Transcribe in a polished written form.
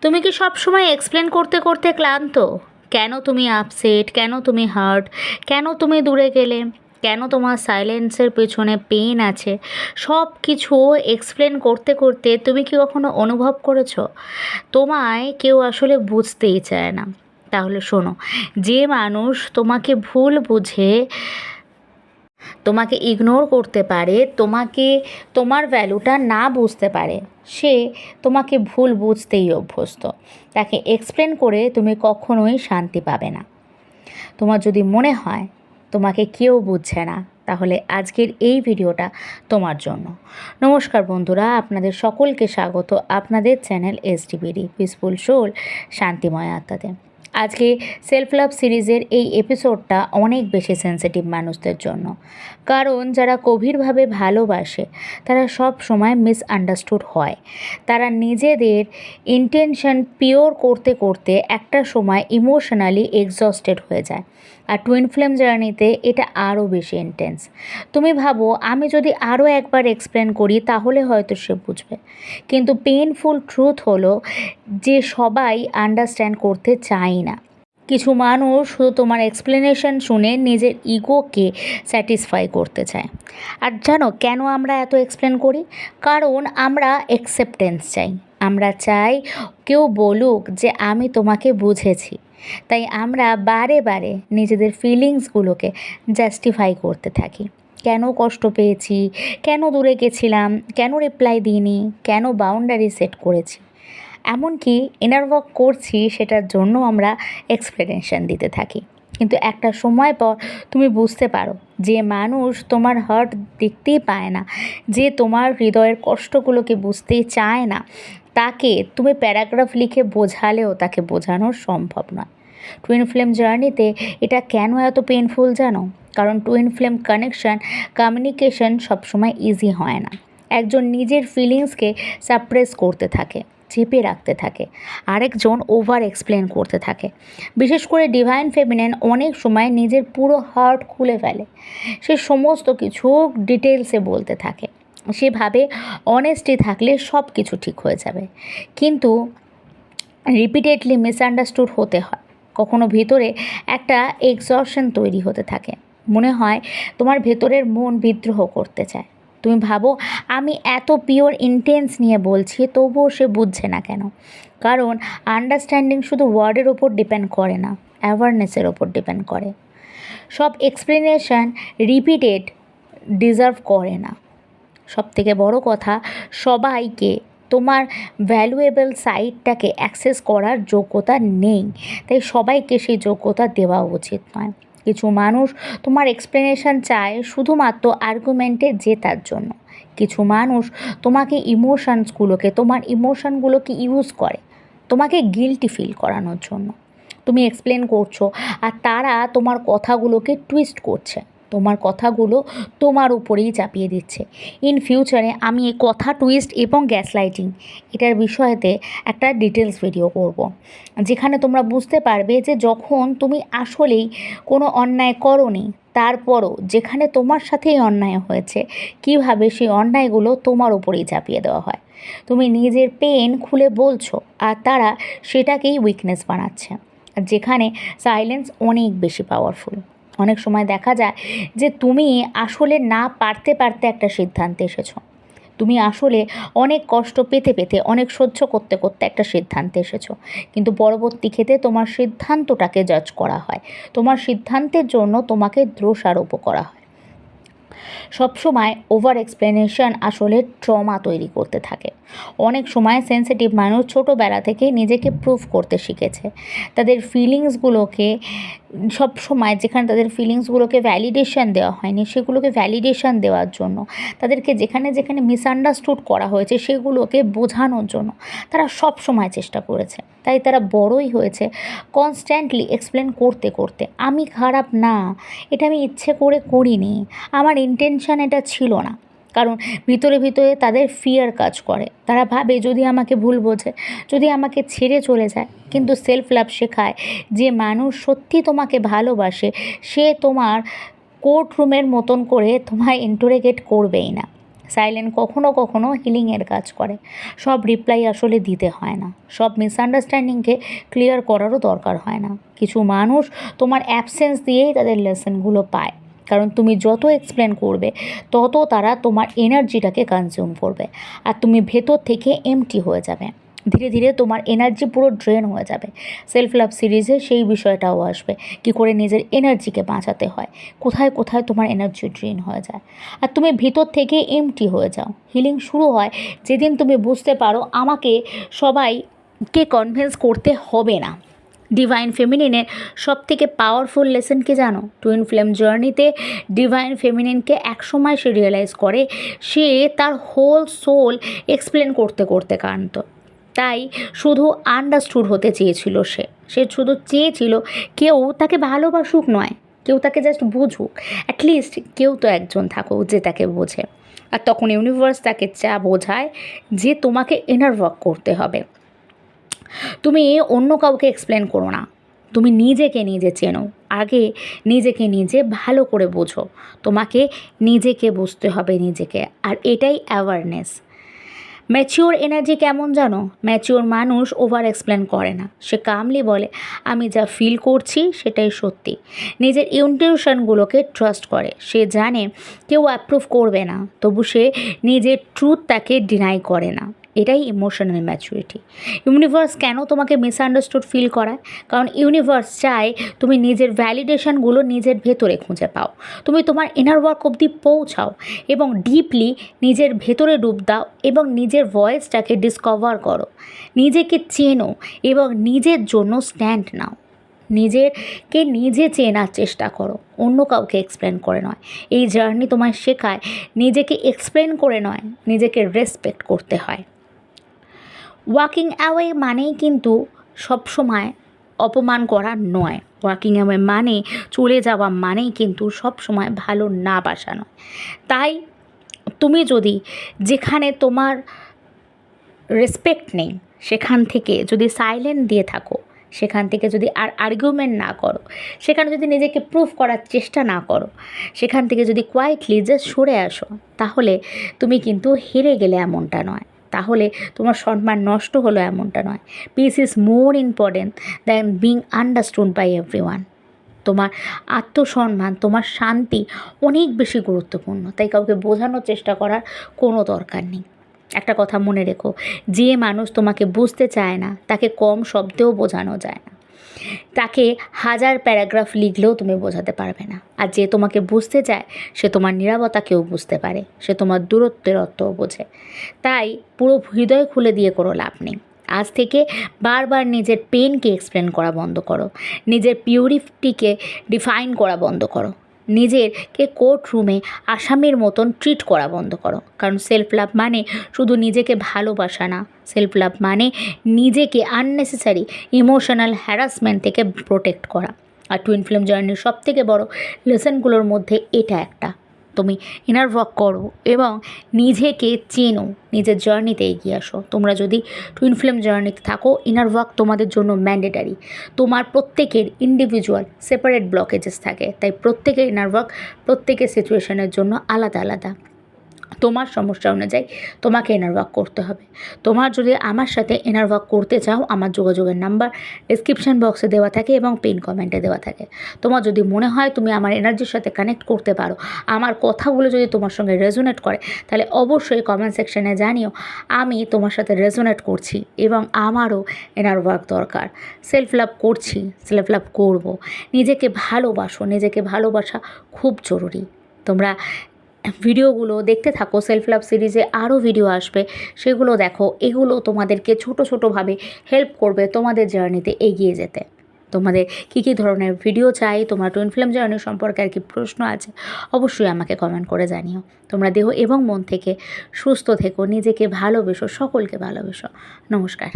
তুমি কি সব সময় এক্সপ্লেন করতে করতে ক্লান্ত? কেন তুমি আপসেট, কেন তুমি হার্ট, কেন তুমি দূরে গেলে, কেন তোমার সাইলেন্সের পেছনে পেইন আছে, সব কিছু এক্সপ্লেন করতে করতে তুমি কি কখনো অনুভব করেছো তোমায় কেউ আসলে বুঝতেই চায় না? তাহলে শোনো, যে মানুষ তোমাকে ভুল বুঝে, তোমাকে ইগনোর করতে পারে, তোমাকে তোমার ভ্যালুটা না বুঝতে পারে, সে তোমাকে ভুল বুঝতেই অভ্যস্ত। তাকে এক্সপ্লেন করে তুমি কখনোই শান্তি পাবে না। তোমার যদি মনে হয় তোমাকে কেউ বুঝছে না, তাহলে আজকের এই ভিডিওটা তোমার জন্য। নমস্কার বন্ধুরা, আপনাদের সকলকে স্বাগত আপনাদের চ্যানেল এসডিবিডি পিসফুল সোল, শান্তিময় আত্মাতে। আজকে সেলফ লাভ সিরিজের এই এপিসোডটা অনেক বেশি সেন্সিটিভ মানুষদের জন্য। কারণ যারা গভীরভাবে ভালোবাসে তারা সব সময় মিসআন্ডারস্টুড হয়। তারা নিজেদের ইন্টেনশন পিওর করতে করতে একটা সময় ইমোশনালি এক্সস্টেড হয়ে যায়। আর টুইন ফ্লেম জার্নিতে এটা আরও বেশি ইন্টেন্স। তুমি ভাবো আমি যদি আরও একবার এক্সপ্লেন করি তাহলে হয়তো সে বুঝবে, কিন্তু পেইনফুল ট্রুথ হলো যে সবাই আন্ডারস্ট্যান্ড করতে চায় না। কিছু মানুষ শুধু তোমার এক্সপ্লেনেশন শুনে নিজের ইগোকে স্যাটিসফাই করতে চায়। আর জানো কেন আমরা এত এক্সপ্লেন করি? কারণ আমরা অ্যাকসেপ্টেন্স চাই। আমরা চাই কেউ বলুক যে আমি তোমাকে বুঝেছি। তাই আমরা বারে বারে নিজেদের ফিলিংসগুলোকে জাস্টিফাই করতে থাকি। কেন কষ্ট পেয়েছি, কেন দূরে গেছিলাম, কেন রিপ্লাই দিইনি, কেন বাউন্ডারি সেট করেছি, এমনকি ইনার ওয়ার্ক করছি সেটার জন্য আমরা এক্সপ্লেনেশন দিতে থাকি। কিন্তু একটা সময় পর তুমি বুঝতে পারো যে মানুষ তোমার হার্ট দেখতেই পায় না, যে তোমার হৃদয়ের কষ্টগুলোকে বুঝতেই চায় না, তাকে তুমি প্যারাগ্রাফ লিখে বোঝালেও তাকে বোঝানো সম্ভব নয়। টুইন ফ্লেম জার্নিতে এটা কেন এত পেইনফুল জানো? কারণ টুইন ফ্লেম কমিউনিকেশন সবসময় ইজি হয় না। একজন নিজের ফিলিংসকে সাপ্রেস করতে থাকে, চেপে রাখতে থাকে, আরেকজন ওভার এক্সপ্লেন করতে থাকে। বিশেষ করে ডিভাইন ফেমিনিন অনেক সময় নিজের পুরো হার্ট খুলে ফেলে। সে সমস্ত কিছু ডিটেলসে বলতে থাকে। সে ভাবে অনেস্টি থাকলে সব কিছু ঠিক হয়ে যাবে, কিন্তু রিপিটেডলি মিসআন্ডারস্টুড হতে হয়। কখনো ভিতরে একটা এক্সশন তৈরি হতে থাকে। মনে হয় তোমার ভেতরের মন বিদ্রোহ করতে চায়। তুমি ভাবো আমি এত পিওর ইন্টেন্স নিয়ে বলছি, তবুও সে বুঝছে না কেন? কারণ আন্ডারস্ট্যান্ডিং শুধু ওয়ার্ডের ওপর ডিপেন্ড করে না, অ্যাওয়ারনেসের ওপর ডিপেন্ড করে। সব এক্সপ্লেনেশন রিপিটেড ডিজার্ভ করে না। সবথেকে বড় কথা, সবাইকে তোমার ভ্যালুয়েবল সাইটটাকে অ্যাক্সেস করার যোগ্যতা নেই। তাই সবাইকে সেই যোগ্যতা দেওয়া উচিত নয়। কিছু মানুষ তোমার এক্সপ্লেনেশন চায় শুধুমাত্র আর্গুমেন্টে জেতার জন্য। কিছু মানুষ তোমাকে তোমার ইমোশনগুলোকে ইউজ করে তোমাকে গিল্টি ফিল করানোর জন্য। তুমি এক্সপ্লেন করছো আর তারা তোমার কথাগুলোকে টুইস্ট করছে, তোমার কথাগুলো তোমার উপরেই চাপিয়ে দিচ্ছে। ইন ফিউচারে আমি এই কথা টুইস্ট এবং গ্যাসলাইটিং এটার বিষয়েতে একটা ডিটেলস ভিডিও করব, যেখানে তোমরা বুঝতে পারবে যে যখন তুমি আসলেই কোনো অন্যায় করোনি, তারপরও যেখানে তোমার সাথেই অন্যায় হয়েছে, কিভাবে সেই অন্যায়গুলো তোমার উপরেই চাপিয়ে দেওয়া হয়। তুমি নিজের পেন খুলে বলছো আর তারা সেটাকেই উইকনেস বানাচ্ছে। আর যেখানে সাইলেন্স অনেক বেশি পাওয়ারফুল। অনেক সময় দেখা যায় যে তুমি আসলে না পারতে পারতে একটা সিদ্ধান্তে এসেছো। তুমি আসলে অনেক কষ্ট পেতে পেতে, অনেক সহ্য করতে করতে একটা সিদ্ধান্তে এসেছো, কিন্তু পরবর্তী ক্ষেত্রে তোমার সিদ্ধান্তটাকে জাজ করা হয়, তোমার সিদ্ধান্তের জন্য তোমাকে দোষারোপ করা হয়। সবসময় ওভার এক্সপ্লেনেশন আসলে ট্রমা তৈরি করতে থাকে। অনেক সময় সেন্সিটিভ মানুষ ছোটোবেলা থেকে নিজেকে প্রুভ করতে শিখেছে। তাদের ফিলিংসগুলোকে সবসময়, যেখানে তাদের ফিলিংসগুলোকে ভ্যালিডেশন দেওয়া হয়নি, সেগুলোকে ভ্যালিডেশন দেওয়ার জন্য, তাদেরকে যেখানে যেখানে মিসআন্ডারস্টুড করা হয়েছে সেগুলোকে বোঝানোর জন্য তারা সব সময় চেষ্টা করেছে। তাই তারা বড়ই হয়েছে কনস্ট্যান্টলি এক্সপ্লেন করতে করতে, আমি খারাপ না, এটা আমি ইচ্ছে করে করিনি, আমার ইন্টেনশন এটা ছিল না। কারণ ভিতরে ভিতরে তাদের ফিয়ার কাজ করে। তারা ভাবে যদি আমাকে ভুল বোঝে, যদি আমাকে ছেড়ে চলে যায়। কিন্তু সেলফ লাভ শেখায় যে মানুষ সত্যি তোমাকে ভালোবাসে সে তোমার কোর্ট রুমের মতন করে তোমায় ইন্টারোগেট করবেই না। সাইলেন্ট কখনো কখনো হিলিংয়ের কাজ করে। সব রিপ্লাই আসলে দিতে হয় না, সব মিসআন্ডারস্ট্যান্ডিংকে ক্লিয়ার করারও দরকার হয় না। কিছু মানুষ তোমার অ্যাবসেন্স দিয়েই তাদের লেসনগুলো পায়, কারণ তুমি যত এক্সপ্লেন করবে তত তারা তোমার এনার্জিটাকে কনজিউম করবে, আর তুমি ভেতর থেকে এমটি হয়ে যাবে। ধীরে ধীরে তোমার এনার্জি পুরো ড্রেন হয়ে যাবে। সেলফ লাভ সিরিজে সেই বিষয়টাও আসবে, কী করে নিজের এনার্জিকে বাঁচাতে হয়, কোথায় কোথায় তোমার এনার্জি ড্রেন হয়ে যায়, আর তুমি ভিতর থেকে এমটি হয়ে যাও। হিলিং শুরু হয় যেদিন তুমি বুঝতে পারো আমাকে সবাইকে কনভিন্স করতে হবে না। ডিভাইন ফেমিনিনের সবথেকে পাওয়ারফুল লেসন কি জানো? টুইন ফ্লেম জার্নিতে ডিভাইন ফেমিনিনকে একসময় সে রিয়েলাইজ করে সে তার হোল সোল এক্সপ্লেন করতে করতে কাঁদত। তাই শুধু আন্ডারস্টুড হতে চেয়েছিল সে শুধু চেয়েছিল কেউ তাকে ভালোবাসুক নয়, কেউ তাকে জাস্ট বুঝুক, অ্যাটলিস্ট কেউ তো একজন থাকুক যে তাকে বোঝে। আর তখন ইউনিভার্স তাকে বোঝায় যে তোমাকে ইনার ওয়ার্ক করতে হবে। তুমি অন্য কাউকে এক্সপ্লেন করো না, তুমি নিজেকে নিজে চেনো। আগে নিজেকে নিজে ভালো করে বোঝো, তোমাকে নিজেকে বুঝতে হবে নিজেকে, আর এটাই অ্যাওয়ারনেস। ম্যাচিওর এনার্জি কেমন জানো? ম্যাচিওর মানুষ ওভার এক্সপ্লেন করে না, সে কামলি বলে আমি যা ফিল করছি সেটাই সত্যি। নিজের ইন্টিউশনগুলোকে ট্রাস্ট করে, সে জানে কেউ অ্যাপ্রুভ করবে না, তবু সে নিজের ট্রুথটাকে ডিনাই করে না। এটাই ইমোশনাল ম্যাচুরিটি। ইউনিভার্স কেন তোমাকে মিসআন্ডারস্টুড ফিল করায়? কারণ ইউনিভার্স চায় তুমি নিজের ভ্যালিডেশনগুলো নিজের ভেতরে খুঁজে পাও, তুমি তোমার ইনার ওয়ার্ক অবধি পৌঁছাও এবং ডিপলি নিজের ভেতরে ডুব দাও এবং নিজের ভয়েসটাকে ডিসকভার করো, নিজেকে চেনো এবং নিজের জন্য স্ট্যান্ড নাও। নিজেকে নিজে চেনার চেষ্টা করো, অন্য কাউকে এক্সপ্লেন করে নয়। এই জার্নি তোমায় শেখায় নিজেকে এক্সপ্লেন করে নয়, নিজেকে রেসপেক্ট করতে হয়। ওয়াকিং অ্যাওয়ে মানেই কিন্তু সবসময় অপমান করা নয়। ওয়াকিং অ্যাওয়ে মানে চলে যাওয়া মানেই কিন্তু সবসময় ভালো না বাসা নয়। তাই তুমি যদি যেখানে তোমার রেসপেক্ট নেই সেখান থেকে যদি সাইলেন্ট দিয়ে থাকো, সেখান থেকে যদি আর আর্গুমেন্ট না করো, সেখানে যদি নিজেকে প্রুভ করার চেষ্টা না করো, সেখান থেকে যদি কোয়াইটলি জাস্ট সরে আসো, তাহলে তুমি কিন্তু হেরে গেলে এমনটা নয়, তাহলে তোমার সম্মান নষ্ট হলো এমনটা নয়। Piece is more important than being understood by everyone. তোমার আত্মসম্মান, তোমার শান্তি অনেক বেশি গুরুত্বপূর্ণ, তাই কাউকে বোঝানোর চেষ্টা করার কোনো দরকার নেই। একটা কথা মনে রেখো, যে মানুষ তোমাকে বুঝতে চায় না তাকে কম শব্দেও বোঝানো যায় না, তাকে 1000 প্যারাগ্রাফ লিখলেও তুমি বোঝাতে পারবে না। আর যে তোমাকে বুঝতে চায় সে তোমার নীরবতাকেও বুঝতে পারে, সে তোমার দূরত্বের অর্থও বোঝে। তাই পুরো হৃদয় খুলে দিয়ে কোনো লাভ নেই। আজ থেকে বারবার নিজের পেনকে এক্সপ্লেন করা বন্ধ করো, নিজের পিউরিটিকে ডিফাইন করা বন্ধ করো, নিজেরকে কোর্ট রুমে আসামির মতন ট্রিট করা বন্ধ করো। কারণ সেলফ লাভ মানে শুধু নিজেকে ভালোবাসা না, সেলফ লাভ মানে নিজেকে আননেসেসারি ইমোশনাল হ্যারাসমেন্ট থেকে প্রোটেক্ট করা। আর টুইন ফ্লেম জার্নির সবথেকে বড় লেসনগুলোর মধ্যে এটা একটা, তুমি ইনার ওয়ার্ক করো এবং নিজেকে চেনো, নিজের জার্নিতে এগিয়ে আসো। তোমরা যদি টুইন ফ্লেম জার্নিতে থাকো, ইনার ওয়ার্ক তোমাদের জন্য ম্যান্ডেটারি। তোমার প্রত্যেকের ইন্ডিভিজুয়াল সেপারেট ব্লকেজেস থাকে, তাই প্রত্যেকের ইনার ওয়ার্ক প্রত্যেকের সিচুয়েশনের জন্য আলাদা আলাদা। তোমার সমস্যা অনুযায়ী তোমাকে ইনার ওয়ার্ক করতে হবে। তোমার যদি আমার সাথে ইনার ওয়ার্ক করতে চাও, আমার যোগাযোগের নাম্বার ডিসক্রিপশান বক্সে দেওয়া থাকে এবং পিন কমেন্টে দেওয়া থাকে। তোমার যদি মনে হয় তুমি আমার এনার্জির সাথে কানেক্ট করতে পারো, আমার কথাগুলো যদি তোমার সঙ্গে রেজোনেট করে, তাহলে অবশ্যই কমেন্ট সেকশানে জানিও আমি তোমার সাথে রেজোনেট করছি এবং আমারও ইনার ওয়ার্ক দরকার। সেলফ লাভ করছি, সেলফ লাভ করব। নিজেকে ভালোবাসো, নিজেকে ভালোবাসা খুব জরুরি। তোমরা ভিডিওগুলো দেখতে থাকো, সেলফ লাভ সিরিজে আরও ভিডিও আসবে, সেগুলো দেখো। এগুলো তোমাদেরকে ছোটোভাবে হেল্প করবে তোমাদের জার্নিতে এগিয়ে যেতে। তোমাদের কী কী ধরনের ভিডিও চাই, তোমার টুইন ফ্লেম জার্নি সম্পর্কে আর কি প্রশ্ন আছে, অবশ্যই আমাকে কমেন্ট করে জানিও। তোমরা দেহ এবং মন থেকে সুস্থ থেকো, নিজেকে ভালোবেসো, সকলকে ভালোবেসো। নমস্কার।